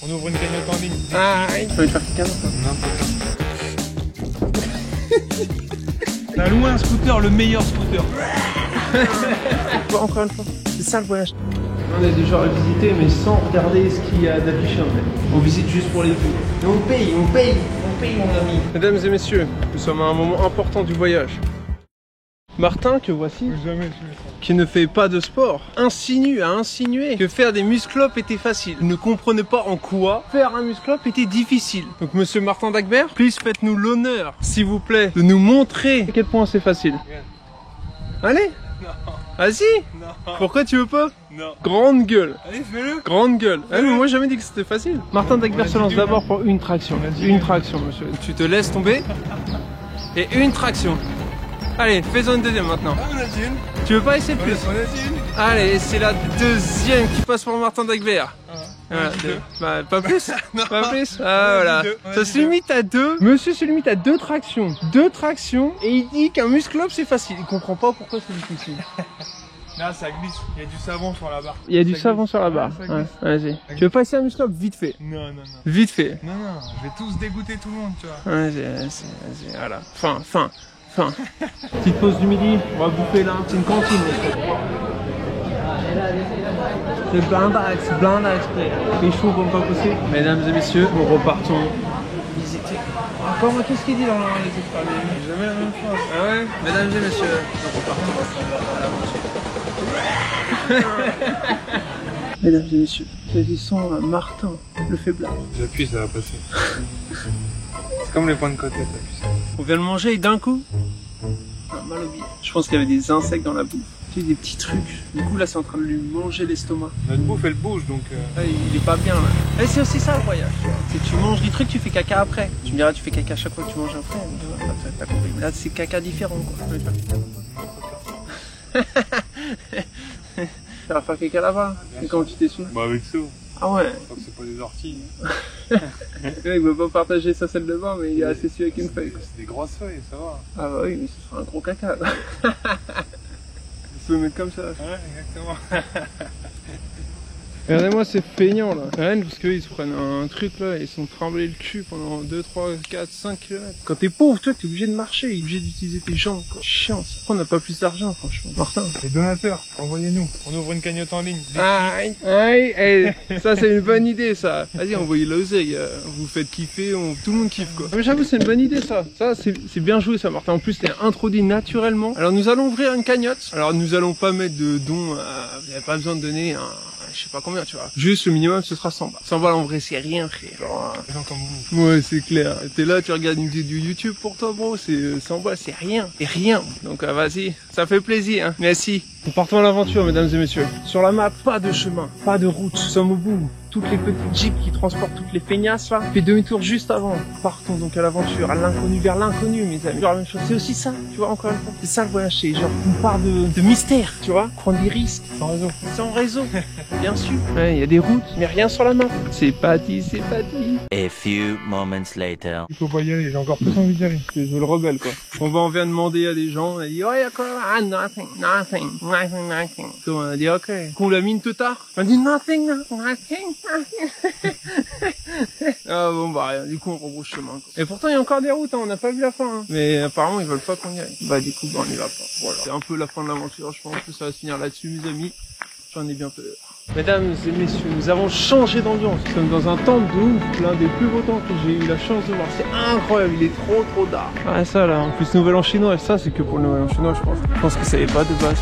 On ouvre une cagnotte en ligne. Ah, il faut faire caca. T'as loué un scooter, le meilleur scooter. Encore une fois, c'est ça le voyage. On a des genres à visiter, mais sans regarder ce qu'il y a d'affiché en fait. On visite juste pour les vues. Et on paye mon ami. Mesdames et messieurs, nous sommes à un moment important du voyage. Martin, que voici, qui ne fait pas de sport, a insinué que faire des muscles-up était facile. Il ne comprenait pas en quoi faire un muscle-up était difficile. Donc monsieur Martin Dagbert, please faites-nous l'honneur, s'il vous plaît, de nous montrer à quel point c'est facile. Allez. Vas-y. Pourquoi tu veux pas? Non. Grande gueule. Allez, fais-le. Grande gueule. Ah, mais moi j'ai jamais dit que c'était facile. Martin Dagbert se lance d'abord pour une traction. Une traction, monsieur. Tu te laisses tomber. Et une traction. Allez, fais-en une deuxième maintenant. Ah, on a dit une. Tu veux pas essayer plus? On a dit une. Allez, c'est la deuxième qui passe pour Martin Dagbert. Voilà, bah, pas plus. Non. Pas plus. Ah voilà. On a Ça dit se limite à deux. Monsieur se limite à deux tractions. Deux tractions. Et il dit qu'un muscle-up c'est facile. Il comprend pas pourquoi c'est difficile. Là, ça glisse. Il y a du savon sur la barre. Il y a du savon sur la barre. Ouais, Ouais, vas-y. Tu veux pas essayer un muscle-up? Vite fait. Non. Vite fait. Non, je vais tous dégoûter tout le monde, tu vois. Vas-y. Voilà. Fin. Petite pause du midi. On va bouffer là. C'est une cantine. C'est blindax. Il est chaud pour ne pas pousser. Mesdames et messieurs, nous repartons visiter. Encore, qu'est-ce qu'il dit dans les escaliers? Jamais la même chose. Ah ouais? Mesdames et messieurs, nous repartons. Mesdames et messieurs, saisissons Martin, le faiblard. J'appuie, ça va passer. C'est comme les points de côté, t'appuies ça. On vient le manger et d'un coup, mal au bide. Je pense qu'il y avait des insectes dans la bouffe. Tu sais, des petits trucs. Du coup, là, c'est en train de lui manger l'estomac. Notre bouffe, elle bouge, donc... Ah, il est pas bien, là. Et c'est aussi ça, le voyage. C'est que tu manges des trucs, tu fais caca après. Tu me diras, tu fais caca chaque fois que tu manges après. T'as compris. Là, c'est caca différent, quoi. Tu vas faire caca là-bas. Et comment tu t'essuies? Bah, avec ça. Ah ouais. Tant que c'est pas des orties. Il veut pas partager sa salle de bain, mais il est assez su avec une feuille. C'est des grosses feuilles, ça va. Ah bah oui, mais ce sera un gros caca. Tu peux le mettre comme ça. Ouais, exactement. Regardez-moi ces feignants là. Rien parce qu'ils se prennent un truc là et ils sont tremblés le cul pendant 2, 3, 4, 5 km. Quand t'es pauvre, toi t'es obligé de marcher, t'es obligé d'utiliser tes jambes quoi. Chiant ça. Pourquoi on n'a pas plus d'argent franchement? Martin. Les donateurs, envoyez-nous. On ouvre une cagnotte en ligne. Ça c'est une bonne idée ça. Vas-y envoyez l'oseille, vous faites kiffer, tout le monde kiffe quoi. Mais j'avoue c'est une bonne idée ça. Ça c'est bien joué ça Martin. En plus t'es introduit naturellement. Alors nous allons ouvrir une cagnotte. Alors nous allons pas mettre de dons, vous n'avez pas besoin de donner je sais pas combien tu vois. Juste le minimum ce sera 100 balles. 100 balles en vrai c'est rien frère. Genre, des gens comme vous. Ouais c'est clair. T'es là tu regardes une vidéo YouTube pour toi bro. C'est 100 balles c'est rien. C'est rien. Donc vas-y. Ça fait plaisir hein. Merci. Nous partons à l'aventure mesdames et messieurs. Sur la map pas de chemin. Pas de route. Nous sommes au bout. Toutes les petites jeeps qui transportent toutes les feignasses là. Fais demi-tour juste avant. Partons donc à l'aventure, à l'inconnu vers l'inconnu mes amis. Genre la même chose. C'est aussi ça, tu vois encore une fois. C'est ça le voyage, c'est genre on part de mystère, tu vois. Prendre des risques. Sans réseau. Sans réseau, bien sûr. Ouais, il y a des routes, mais rien sur la map. C'est pas dit. A few moments later. Il faut pas y aller, j'ai encore plus envie d'y aller. C'est le rebelle quoi. On va demander à des gens, on a dit ouais d'accord, nothing. Donc, on a dit ok. Qu'on la mine tard. On a dit nothing. Ah bon bah rien, du coup on rebrousse chemin quoi. Et pourtant il y a encore des routes, hein, on n'a pas vu la fin hein. Mais apparemment ils veulent pas qu'on y aille. Bah du coup bah, on y va pas. Voilà. C'est un peu la fin de l'aventure, je pense que ça va se finir là-dessus mes amis. J'en ai bien peur. Mesdames et messieurs, nous avons changé d'ambiance. Nous sommes dans un temple de ouf, l'un des plus beaux temples que j'ai eu la chance de voir. C'est incroyable, il est trop dark. Ah ça là, en plus nouvel an chinois, ça c'est que pour le nouvel an chinois je pense. Je pense que ça y est pas de base.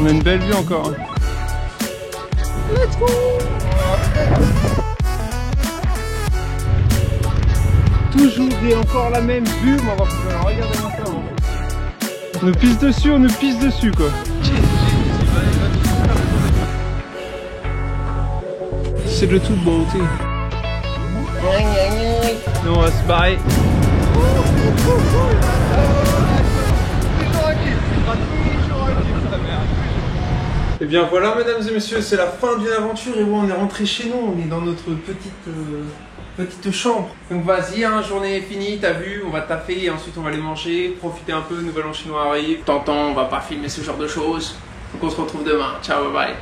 On a une belle vue encore. Hein. Let's go! Toujours et encore la même vue, mais on va pouvoir regarder maintenant. On nous pisse dessus quoi. C'est de toute beauté. Nous on va se barrer. Et bien voilà mesdames et messieurs, c'est la fin d'une aventure et on est rentré chez nous, on est dans notre petite chambre. Donc vas-y, hein, journée est finie, t'as vu, on va taffer et ensuite on va aller manger, profiter un peu, nouvel an chinois arrive. T'entends, on va pas filmer ce genre de choses. Donc on se retrouve demain, ciao, bye bye.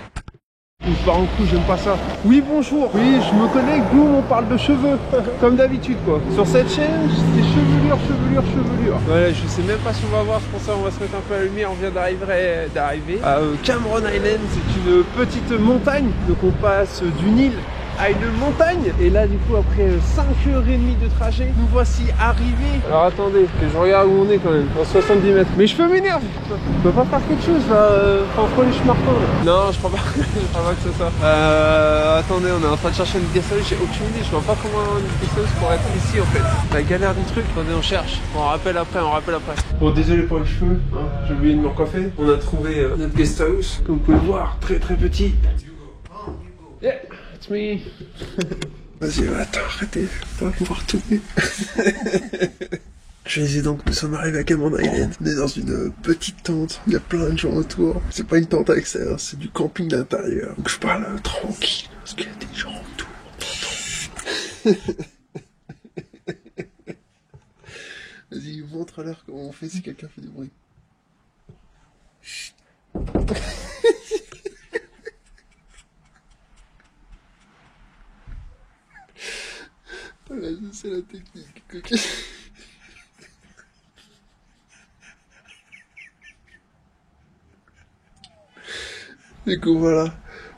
Il part en couille, j'aime pas ça. Oui, bonjour. Oui, je me connecte, boum, on parle de cheveux. Comme d'habitude, quoi. Sur cette chaîne, c'est chevelure, chevelure, chevelure. Voilà, je sais même pas si on va voir, c'est pour ça on va se mettre un peu à la lumière. On vient d'arriver à Cameron Island. C'est une petite montagne. Donc on passe d'une île à une montagne. Et là, du coup, après 5h30 de trajet, nous voici arrivés. Alors attendez, que je regarde où on est quand même. En 70 mètres. Mais je peux m'énerver. Je peux pas faire quelque chose là. Entre les Martin. Non, je crois pas. Je crois pas que c'est ça. Attendez, on est en train de chercher une guest house. J'ai aucune idée. Je vois pas comment une guest house pour être ici en fait. La galère du truc. Attendez, on cherche. On rappelle après, on rappelle après. Bon, désolé pour les cheveux. Hein. J'ai oublié de me recoiffer. On a trouvé notre guest house. Comme vous pouvez le voir, très très petit. Yeah. It's me. Vas-y, attends, arrêtez, on va pouvoir tourner. Je disais donc, nous sommes arrivés à Cameron Island. On est dans une petite tente, il y a plein de gens autour. C'est pas une tente à extérieur, c'est du camping d'intérieur. Donc je parle tranquille, parce qu'il y a des gens autour. Vas-y, montre-leur comment on fait si quelqu'un fait du bruit. Chut. Voilà, c'est la technique. Du coup, voilà.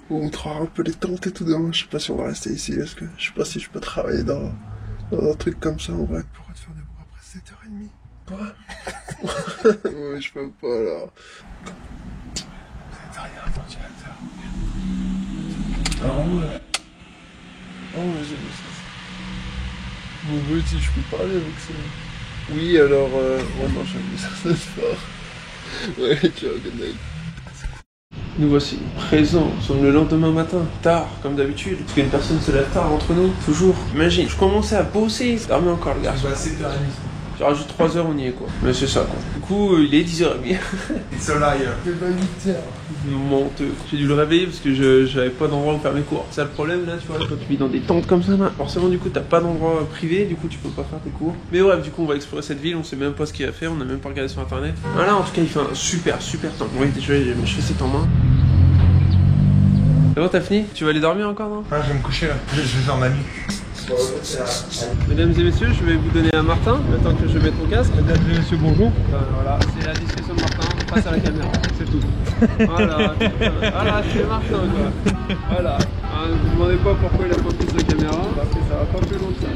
On vous montrera un peu les tentes et tout demain. Je sais pas si on va rester ici parce que je sais pas si je peux travailler dans un truc comme ça en vrai. Pourquoi te faire des bruits après 7h30? Quoi? Ouais, je peux pas alors. Vous êtes rien, ventilateur. Ah ouais. Oh, j'ai vu ça. Mon petit, je peux parler avec ça. Oui, alors, ouais, non, j'ai vu ça ce soir. Ouais, ciao, good night. Nous voici présents, nous sommes le lendemain matin, tard, comme d'habitude, parce qu'une personne se lève tard entre nous, toujours. Imagine, je commençais à bosser, c'est dormi encore le gars. Je vais à 7h30. Tu rajoutes 3 heures, on y est quoi. Mais c'est ça quoi. Du coup, il est 10h30. It's a liar. C'est pas 8h. Menteux. J'ai dû le réveiller parce que j'avais pas d'endroit où faire mes cours. C'est ça le problème là, tu vois, quand tu vis dans des tentes comme ça, là, forcément du coup t'as pas d'endroit privé, du coup tu peux pas faire tes cours. Mais bref, du coup on va explorer cette ville, on sait même pas ce qu'il a fait, on a même pas regardé sur internet. Voilà, en tout cas il fait un super temps. Oui, désolé, j'ai mes chaussettes en main. C'est bon, t'as fini? Tu vas aller dormir encore, non? Ah, je vais me coucher là. Je vais faire ma nuit. Mesdames et messieurs, je vais vous donner à Martin, maintenant que je mets ton casque. Mesdames et messieurs, bonjour. Voilà, c'est la discussion de Martin, face à la caméra, c'est tout. Voilà, c'est Martin quoi. Voilà, ne vous demandez pas pourquoi il a pas pris sa caméra, parce que ça va pas plus loin que ça.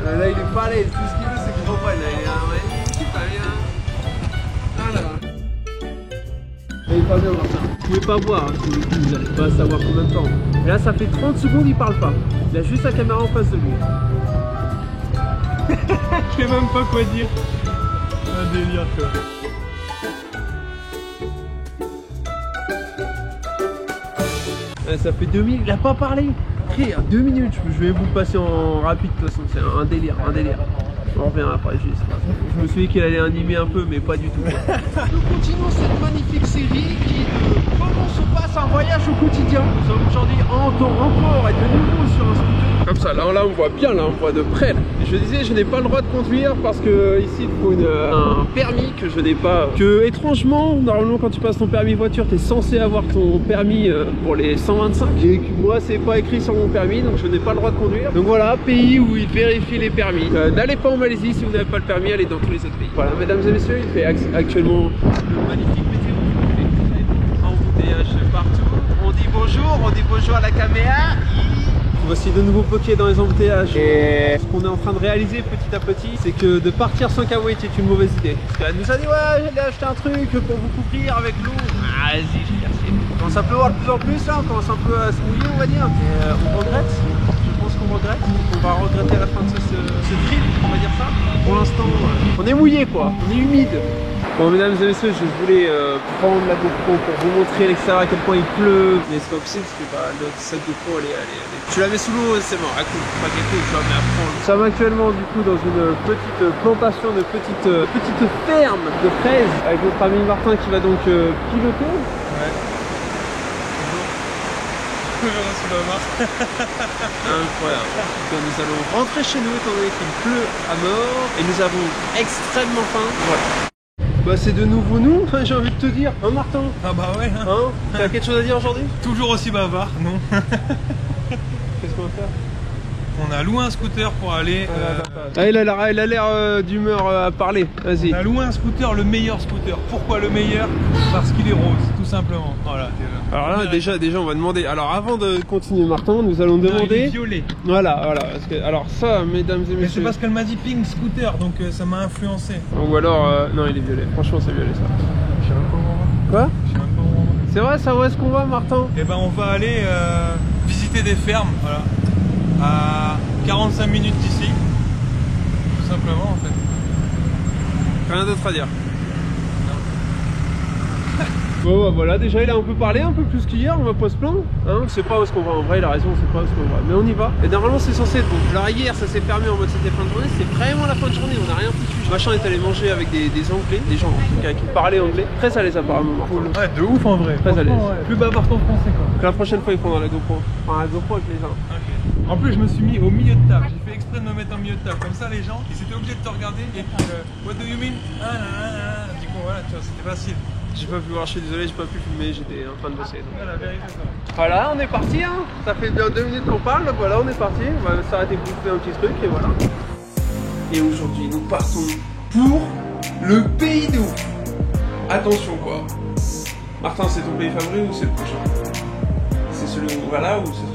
Là il est pas à l'aise, tout ce qu'il veut c'est que je reprenne, là il est là, ouais, c'est pas bien. Voilà. Il est pas bien Martin. Vous pouvez pas voir, vous n'allez pas savoir combien de temps. Et là ça fait 30 secondes, il parle pas. Il a juste sa caméra en face de lui. Je sais même pas quoi dire. Un délire quoi. Ça fait 2 minutes, il a pas parlé. Frère, 2 minutes, je vais vous le passer en rapide de toute façon, c'est un délire. On revient après, juste. Je me suis dit qu'il allait animer un peu, mais pas du tout. Nous continuons cette magnifique série qui comment se passe un voyage au quotidien. Nous sommes aujourd'hui encore et de nouveau sur un scooter. Comme ça, là on voit bien, là on voit de près. Là. Je disais, je n'ai pas le droit de conduire parce que ici il faut un permis que je n'ai pas. Que étrangement, normalement quand tu passes ton permis voiture, tu es censé avoir ton permis pour les 125. Et moi c'est pas écrit sur mon permis, donc je n'ai pas le droit de conduire. Donc voilà, pays où ils vérifient les permis. N'allez pas en Malaisie si vous n'avez pas le permis, allez dans tous les autres pays. Voilà, mesdames et messieurs, il fait actuellement le magnifique météo. Embouteillage partout. On dit bonjour à la caméra. Voici de nouveau bloqué dans les embouteillages. Et ce qu'on est en train de réaliser petit à petit, c'est que de partir sans kawaii est une mauvaise idée. Parce qu'elle nous a dit ouais, j'allais acheter un truc pour vous couvrir avec l'eau. Ah, vas-y, je vais chercher. On commence à pleuvoir de plus en plus là, on commence un peu à se mouiller on va dire. Et on regrette. Je pense qu'on regrette. On va regretter à la fin de ce trip, on va dire ça. Pour l'instant, on est mouillé quoi, on est humide. Bon mesdames et messieurs, je voulais prendre la GoPro pour vous montrer à l'extérieur à quel point il pleut. Mais c'est pas possible parce que cette GoPro elle est... Tu la mets sous l'eau, c'est bon, à coup, pas quelque chose, tu vas mais à prendre. Nous sommes actuellement du coup dans une petite plantation de petite ferme de fraises avec notre ami Martin qui va donc piloter. Ouais. Bonjour. Sous la main. Incroyable. Donc, nous allons rentrer chez nous étant donné qu'il pleut à mort et nous avons extrêmement faim. Voilà. Bah c'est de nouveau nous, j'ai envie de te dire. Hein Martin? Ah bah ouais. Hein? T'as quelque chose à dire aujourd'hui? Toujours aussi bavard, non? Qu'est-ce qu'on va faire? On a loué un scooter pour aller... Ah, il a l'air d'humeur à parler, vas-y. On a loué un scooter, le meilleur scooter. Pourquoi le meilleur? Parce qu'il est rose, tout simplement. Voilà, déjà. Alors là, déjà, on va demander. Alors avant de continuer, Martin, nous allons demander... Non, il est violet. Voilà. Parce que, alors ça, mesdames et Mais messieurs... c'est parce qu'elle m'a dit pink scooter, donc ça m'a influencé. Ou alors... non, il est violet. Franchement, c'est violet, ça. Je sais même pas où on va. Quoi? Je sais même pas où on va. C'est vrai, ça, où est-ce qu'on va, Martin? Eh ben, on va aller visiter des fermes, voilà. À 45 minutes d'ici. Tout simplement, en fait. Rien d'autre à dire. Bon bah voilà, déjà il a un peu parlé, un peu plus qu'hier, on va pas se plaindre. Hein, c'est pas où est-ce qu'on va, en vrai il a raison, c'est pas où est-ce qu'on va. Mais on y va. Et normalement c'est censé être bon. Alors hier ça s'est fermé en mode c'était fin de journée, c'est vraiment la fin de journée, on a rien foutu. Machin est allé manger avec des anglais, des gens en tout cas qui parlaient anglais. Très à l'aise apparemment. Cool. Ouais, de ouf en vrai. Très à l'aise. Ouais. Plus bavard qu'en français quoi. Donc la prochaine fois ils prendront la GoPro. Enfin la GoPro avec les gens. Okay. En plus je me suis mis au milieu de table. J'ai fait exprès de me mettre au milieu de table. Comme ça les gens, ils étaient obligés de te regarder et puis what do you mean? Du coup voilà, tu vois, c'était facile. J'ai pas pu voir, je suis désolé, j'ai pas pu filmer, j'étais en train de bosser. Donc. La vérité, ça. Voilà, on est parti, hein. Ça fait bien 2 minutes qu'on parle, donc voilà, on est parti. On va s'arrêter pour bouffer un petit truc et voilà. Et aujourd'hui, nous partons pour le pays de ouf. Attention quoi. Martin, c'est ton pays favori ou c'est le prochain? C'est celui où on va là ou c'est